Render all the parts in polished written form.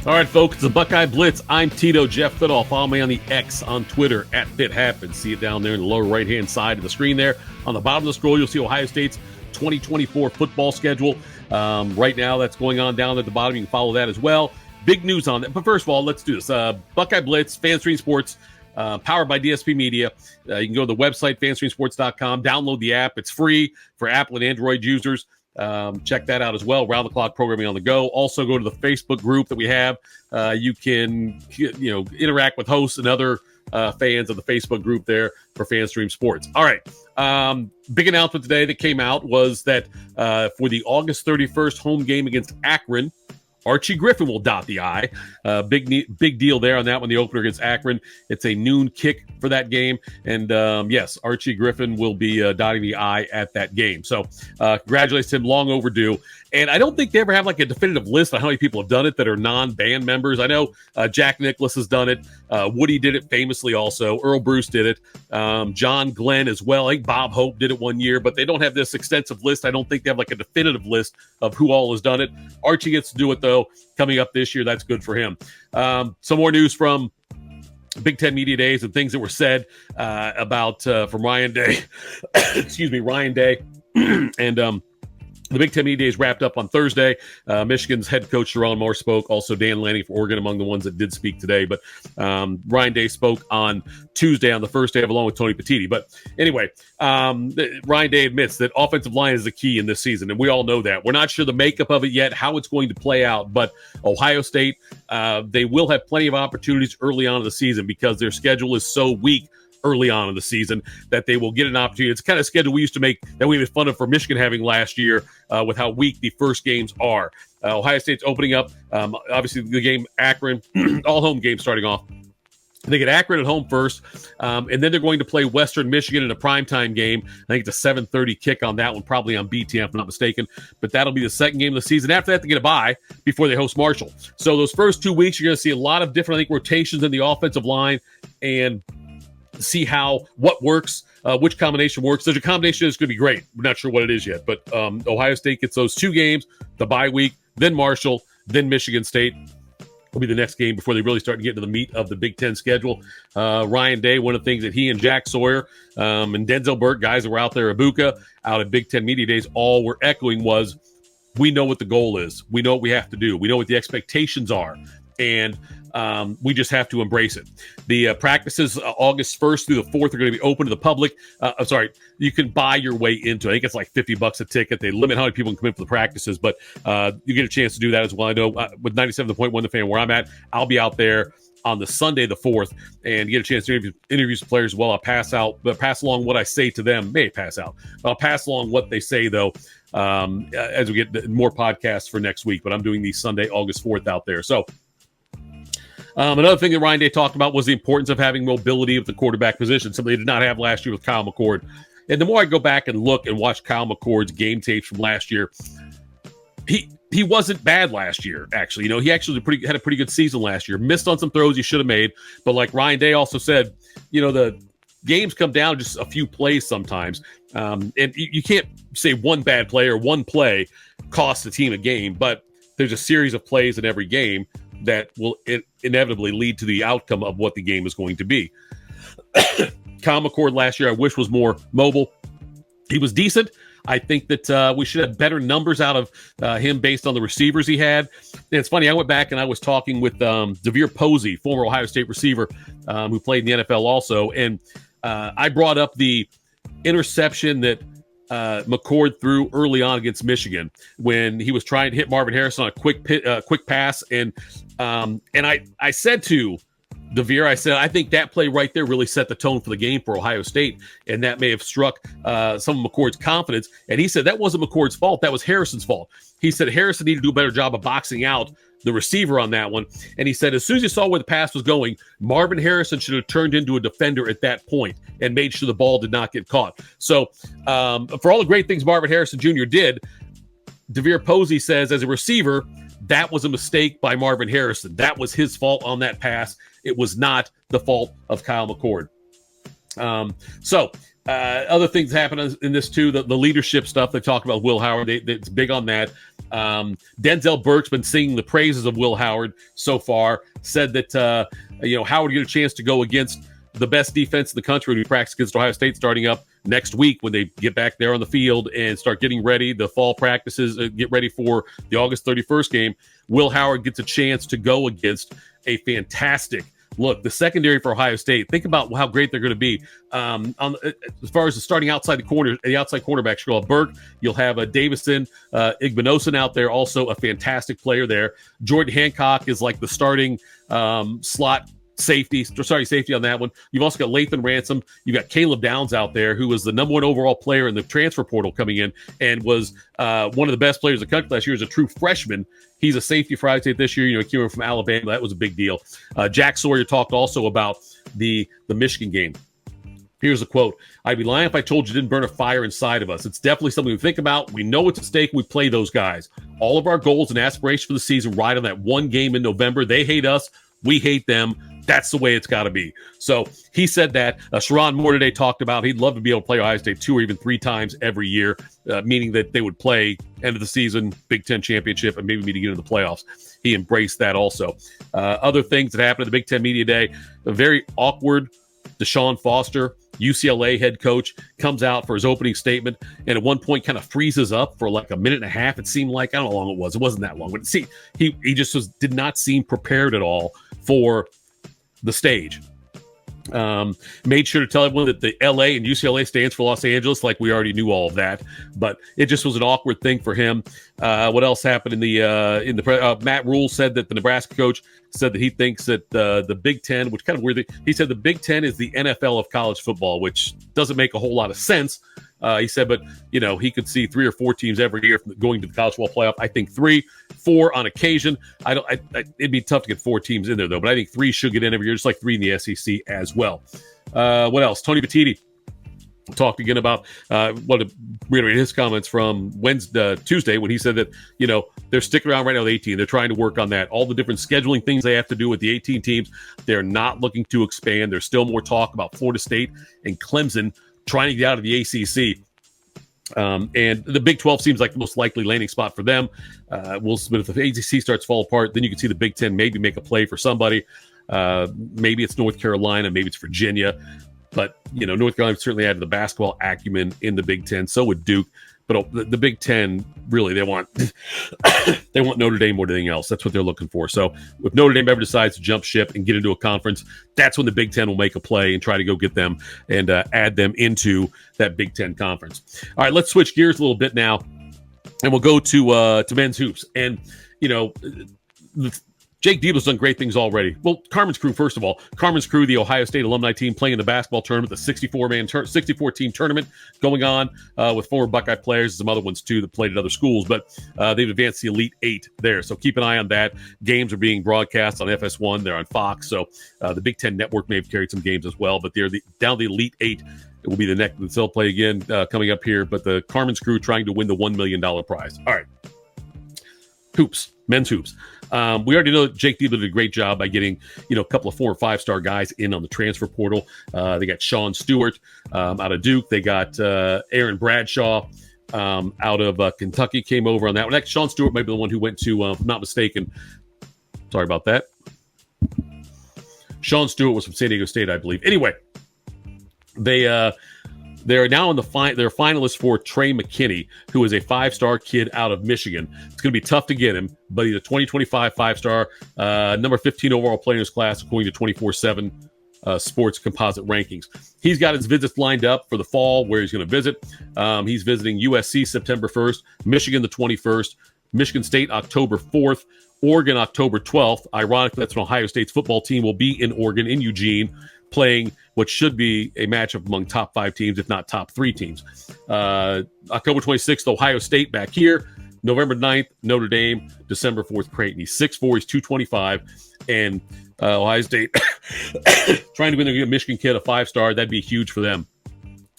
All right, folks, it's the Buckeye Blitz. I'm Tito, Jeff Thitoff. Follow me on the X on Twitter at FitHappens. See it down there in the lower right-hand side of the screen there. On the bottom of the scroll, you'll see Ohio State's 2024 football schedule. Right now, that's going on down at the bottom. You can follow that as well. Big news on that. But first of all, let's do this. Buckeye Blitz, FanStream Sports, powered by DSP Media. You can go to the website, fanstreamsports.com. Download the app. It's free for Apple and Android users. Check that out as well. Round the clock programming on the go. Also go to the Facebook group that we have. You can interact with hosts and other fans of the Facebook group there for FanStream Sports. All right. Big announcement today that came out was that for the August 31st home game against Akron, Archie Griffin will dot the I. Big deal there on that one, the opener against Akron. It's a noon kick for that game. And yes, Archie Griffin will be dotting the I at that game. So congratulations to him, long overdue. And I don't think they ever have like a definitive list on how many people have done it that are non-band members. I know Jack Nicklaus has done it. Woody did it famously also. Earl Bruce did it. John Glenn as well. I think Bob Hope did it one year, but they don't have this extensive list. I don't think they have like a definitive list of who all has done it. Archie gets to do it, though, coming up this year. That's good for him. Some more news from Big Ten Media Days and things that were said about from Ryan Day. Ryan Day. And the Big Ten Media Days wrapped up on Thursday. Michigan's head coach Sharon Moore spoke. Also, Dan Lanning for Oregon among the ones that did speak today. But Ryan Day spoke on Tuesday on the first day along with Tony Petitti. But anyway, Ryan Day admits that offensive line is the key in this season, and we all know that. We're not sure the makeup of it yet, how it's going to play out. But Ohio State, they will have plenty of opportunities early on in the season because their schedule is so weak early on in the season that they will get an opportunity. It's the kind of schedule we used to make that we made fun of for Michigan having last year with how weak the first games are. Ohio State's opening up, obviously the game Akron, all home games starting off. They get Akron at home first, and then they're going to play Western Michigan in a primetime game. I think it's a 7:30 kick on that one, probably on BTN, if I'm not mistaken. But that'll be the second game of the season. After that, they get a bye before they host Marshall. So those first 2 weeks, you're going to see a lot of different, rotations in the offensive line and see what works, which combination works. There's a combination that's going to be great. We're not sure what it is yet, but Ohio State gets those 2 games, the bye week, then Marshall, then Michigan State will be the next game before they really start to get into the meat of the Big Ten schedule. Ryan Day, one of the things that he and Jack Sawyer and Denzel Burke, guys that were out there, Ibuka, out at Big Ten Media Days, all were echoing was, we know what the goal is. We know what we have to do. We know what the expectations are. And we just have to embrace it. The practices August 1st through the 4th are going to be open to the public. You can buy your way into it. I think it's like $50 a ticket. They limit how many people can come in for the practices, but you get a chance to do that as well. I know with 97.1 The Fan, where I'm at, I'll be out there on the Sunday, the 4th, and get a chance to interview some players as well. I'll pass along what I say to them. I'll pass along what they say, though, as we get more podcasts for next week. But I'm doing the Sunday, August 4th out there. So, another thing that Ryan Day talked about was the importance of having mobility of the quarterback position, something they did not have last year with Kyle McCord. And the more I go back and look and watch Kyle McCord's game tapes from last year, he wasn't bad last year, actually. He actually had a pretty good season last year. Missed on some throws he should have made. But like Ryan Day also said, the games come down to just a few plays sometimes. And you can't say one bad play or one play costs the team a game, but there's a series of plays in every game that will inevitably lead to the outcome of what the game is going to be. Kyle McCord last year, I wish, was more mobile. He was decent. I think that we should have better numbers out of him based on the receivers he had. And it's funny, I went back and I was talking with DeVere Posey, former Ohio State receiver who played in the NFL also, and I brought up the interception that McCord threw early on against Michigan when he was trying to hit Marvin Harrison on a quick pass. And I said to DeVere, I think that play right there really set the tone for the game for Ohio State, and that may have struck some of McCord's confidence. And he said that wasn't McCord's fault. That was Harrison's fault. He said Harrison needed to do a better job of boxing out the receiver on that one. And he said as soon as he saw where the pass was going, Marvin Harrison should have turned into a defender at that point and made sure the ball did not get caught. So for all the great things Marvin Harrison Jr. did, DeVere Posey says as a receiver, that was a mistake by Marvin Harrison. That was his fault on that pass. It was not the fault of Kyle McCord. Other things happen in this too, the leadership stuff they talk about. Will Howard, it's big on that. Denzel Burke's been singing the praises of Will Howard so far, said that, Howard get a chance to go against the best defense in the country when we practice against Ohio State starting up next week when they get back there on the field and start getting ready. The fall practices, get ready for the August 31st game. Will Howard gets a chance to go against a fantastic look. The secondary for Ohio State, think about how great they're going to be. As far as the starting outside the corner, the outside cornerbacks, you'll have Burke, you'll have Davison, Igbinosun out there, also a fantastic player there. Jordan Hancock is like the starting safety on that one. You've also got Lathan Ransom. You've got Caleb Downs out there, who was the number 1 overall player in the transfer portal coming in and was one of the best players in the country last year as a true freshman. He's a safety for Ohio State this year. He came from Alabama. That was a big deal. Jack Sawyer talked also about the Michigan game. Here's a quote. "I'd be lying if I told you didn't burn a fire inside of us. It's definitely something to think about. We know it's at stake. We play those guys. All of our goals and aspirations for the season ride on that one game in November. They hate us. We hate them. That's the way it's got to be." So he said that. Sharon Moore today talked about he'd love to be able to play Ohio State 2 or even 3 times every year, meaning that they would play end of the season, Big Ten championship, and maybe to get into the playoffs. He embraced that also. Other things that happened at the Big Ten Media Day, a very awkward Deshaun Foster, UCLA head coach, comes out for his opening statement and at one point kind of freezes up for like a minute and a half. It seemed like, I don't know how long it was. It wasn't that long, but he just did not seem prepared at all for the stage. Made sure to tell everyone that the LA and UCLA stands for Los Angeles, like we already knew all of that, but it just was an awkward thing for him. What else happened in the Matt Rule said that the Nebraska coach said that he thinks that the Big Ten, which kind of weird, he said the Big Ten is the NFL of college football, which doesn't make a whole lot of sense. He said, but he could see 3 or 4 teams every year going to the college football playoff. I think 3, 4 on occasion. It'd be tough to get 4 teams in there though, but I think 3 should get in every year, just like 3 in the SEC as well. What else? Tony Petitti talked again about to reiterate his comments from Tuesday when he said that they're sticking around right now with 18. They're trying to work on that. All the different scheduling things they have to do with the 18 teams. They're not looking to expand. There's still more talk about Florida State and Clemson trying to get out of the ACC. And the Big 12 seems like the most likely landing spot for them. But if the ACC starts to fall apart, then you can see the Big 10 maybe make a play for somebody. Maybe it's North Carolina, maybe it's Virginia. But, North Carolina certainly added the basketball acumen in the Big 10. So would Duke. But the Big 10, really, they want Notre Dame more than anything else. That's what they're looking for. So if Notre Dame ever decides to jump ship and get into a conference, that's when the Big 10 will make a play and try to go get them and add them into that Big 10 conference. All right, let's switch gears a little bit now, and we'll go to men's hoops. And, Jake Diebel's done great things already. Well, Carmen's Crew, first of all. Carmen's Crew, the Ohio State alumni team, playing in the basketball tournament, the 64-team tournament going on with former Buckeye players, some other ones too that played at other schools, but they've advanced the Elite 8 there. So keep an eye on that. Games are being broadcast on FS1. They're on Fox. So the Big Ten Network may have carried some games as well, but they're down the Elite 8. It will be the next. They'll play again coming up here, but the Carmen's Crew trying to win the $1 million prize. All right. Hoops, men's hoops. We already know that Jake Diebel did a great job by getting, a couple of 4 or 5-star guys in on the transfer portal. They got Sean Stewart out of Duke. They got Aaron Bradshaw out of Kentucky came over on that one. Actually, Sean Stewart might be the one who went to, if I'm not mistaken. Sorry about that. Sean Stewart was from San Diego State, I believe. Anyway, they're now in they're finalists for Trey McKinney, who is a 5-star kid out of Michigan. It's going to be tough to get him, but he's a 2025 5-star, number 15 overall player in his class, according to 24/7 Sports Composite Rankings. He's got his visits lined up for the fall, where he's going to visit. He's visiting USC September 1st, Michigan the 21st, Michigan State October 4th, Oregon October 12th. Ironically, that's when Ohio State's football team will be in Oregon, in Eugene, playing what should be a matchup among top 5 teams, if not top 3 teams. October 26th, Ohio State back here. November 9th, Notre Dame. December 4th, Creighton. He's 6'4", he's 225. And Ohio State trying to win a Michigan kid, a 5-star. That'd be huge for them.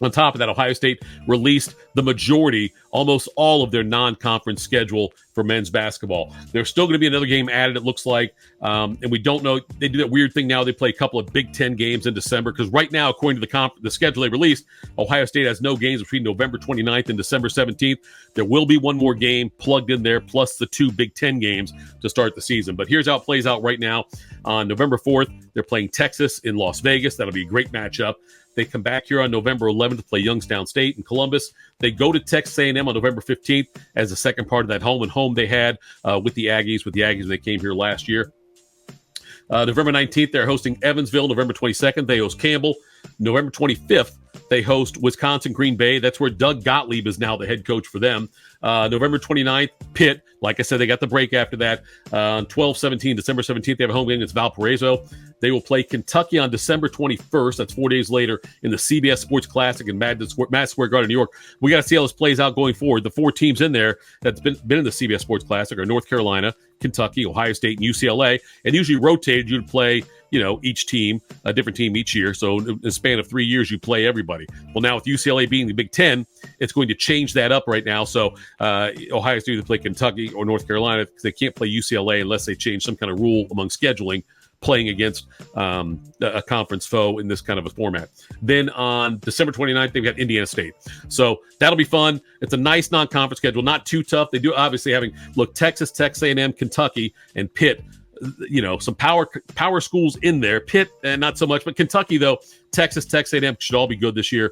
On top of that, Ohio State released the majority, almost all of their non-conference schedule for men's basketball. There's still going to be another game added, it looks like, and we don't know. They do that weird thing now. They play a couple of Big Ten games in December because right now, according to the schedule they released, Ohio State has no games between November 29th and December 17th. There will be one more game plugged in there, plus the 2 Big Ten games to start the season. But here's how it plays out right now. On November 4th, they're playing Texas in Las Vegas. That'll be a great matchup. They come back here on November 11th to play Youngstown State in Columbus. They go to Texas A&M on November 15th as the second part of that home they had with the Aggies when they came here last year. November 19th, they're hosting Evansville. November 22nd, they host Campbell. November 25th, they host Wisconsin Green Bay. That's where Doug Gottlieb is now the head coach for them. November 29th, Pitt. Like I said, they got the break after that. On 12-17, December 17th, they have a home game against Valparaiso. They will play Kentucky on December 21st. That's 4 days later in the CBS Sports Classic in Madison Square Garden, New York. We got to see how this plays out going forward. The 4 teams in there that's been in the CBS Sports Classic are North Carolina, Kentucky, Ohio State, and UCLA, and usually rotated. You'd play, each team, a different team each year. So in the span of 3 years, you play everybody. Well, now with UCLA being the Big Ten, it's going to change that up right now. So Ohio State either play Kentucky or North Carolina because they can't play UCLA unless they change some kind of rule among scheduling, playing against a conference foe in this kind of a format. Then on December 29th, they've got Indiana State. So that'll be fun. It's a nice non-conference schedule, not too tough. They do obviously Texas, Texas A&M, Kentucky, and Pitt. Some power schools in there. Pitt, not so much, but Kentucky, though, Texas, A&M should all be good this year.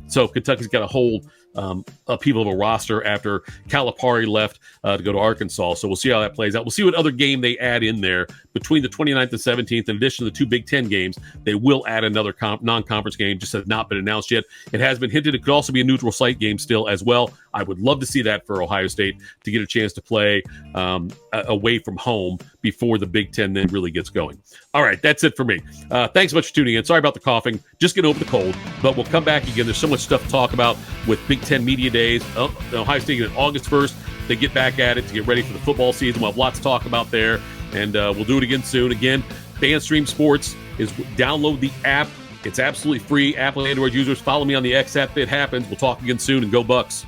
So Kentucky's got a hold upheaval of a roster after Calipari left to go to Arkansas. So we'll see how that plays out. We'll see what other game they add in there between the 29th and 17th. In addition to the 2 Big Ten games, they will add another non-conference game. Just has not been announced yet. It has been hinted it could also be a neutral site game still as well. I would love to see that for Ohio State to get a chance to play away from home before the Big Ten then really gets going. All right, that's it for me. Thanks so much for tuning in. Sorry about the coughing. Just getting over the cold, but we'll come back again. There's so much stuff to talk about with Big Ten Media Days. Ohio State on August 1st. They get back at it to get ready for the football season. We'll have lots to talk about there, and we'll do it again soon. Again, FanStream Sports is download the app. It's absolutely free. Apple and Android users, follow me on the X app. It happens. We'll talk again soon, and go Bucks.